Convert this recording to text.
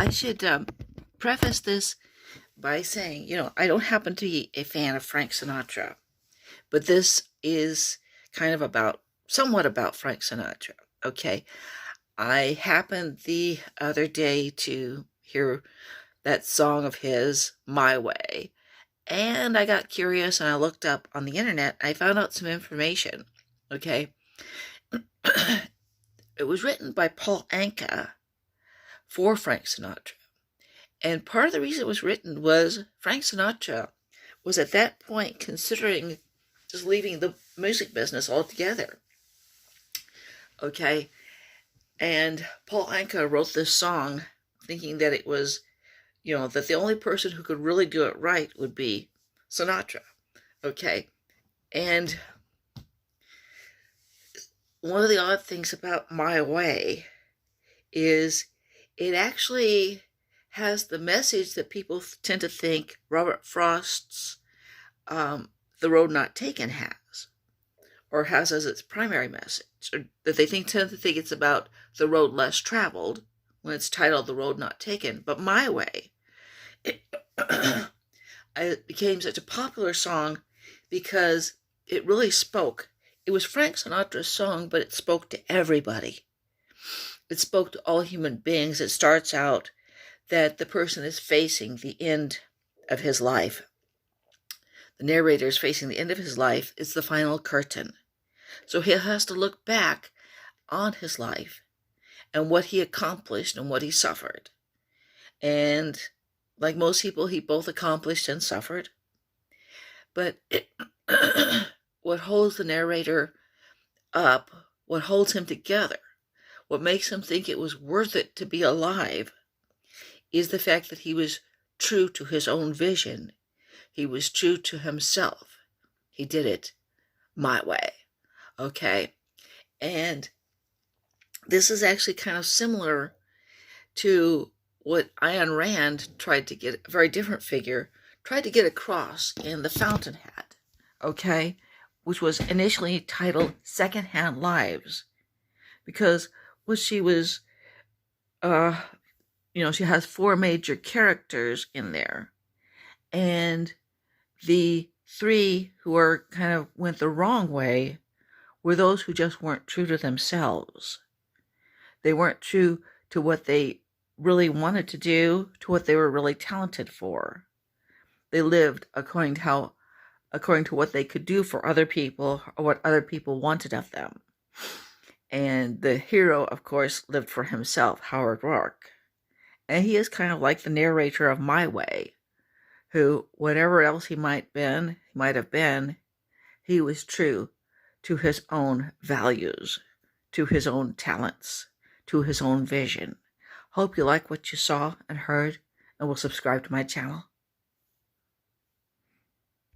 I should preface this by saying, I don't happen to be a fan of Frank Sinatra, but this is kind of somewhat about Frank Sinatra. Okay. I happened the other day to hear that song of his, My Way, and I got curious and I looked up on the internet. I found out some information. Okay. It was written by Paul Anka for Frank Sinatra. And part of the reason it was written was Frank Sinatra was at that point considering just leaving the music business altogether. Okay. And Paul Anka wrote this song thinking that it was, that the only person who could really do it right would be Sinatra. Okay. And one of the odd things about My Way is it actually has the message that people tend to think Robert Frost's The Road Not Taken has, or has as its primary message, or that they tend to think it's about the road less traveled when it's titled The Road Not Taken. But My Way, it became such a popular song because it really spoke. It was Frank Sinatra's song, but it spoke to everybody. It spoke to all human beings. It starts out that the person is facing the end of his life. The narrator is facing the end of his life. It's the final curtain. So he has to look back on his life and what he accomplished and what he suffered. And like most people, he both accomplished and suffered. But what holds the narrator up, what holds him together, what makes him think it was worth it to be alive, is the fact that he was true to his own vision. He was true to himself. He did it my way. Okay. And this is actually kind of similar to what Ayn Rand tried to get, a very different figure, tried to get across in The Fountainhead. Okay. Which was initially titled Secondhand Lives. Because what she was, she has 4 major characters in there. And the 3 who are kind of went the wrong way were those who just weren't true to themselves. They weren't true to what they really wanted to do, to what they were really talented for. They lived according to what they could do for other people or what other people wanted of them. And the hero, of course, lived for himself, Howard Rourke. And he is kind of like the narrator of My Way, who, whatever else he might have been, he was true to his own values, to his own talents, to his own vision. Hope you like what you saw and heard, and will subscribe to my channel.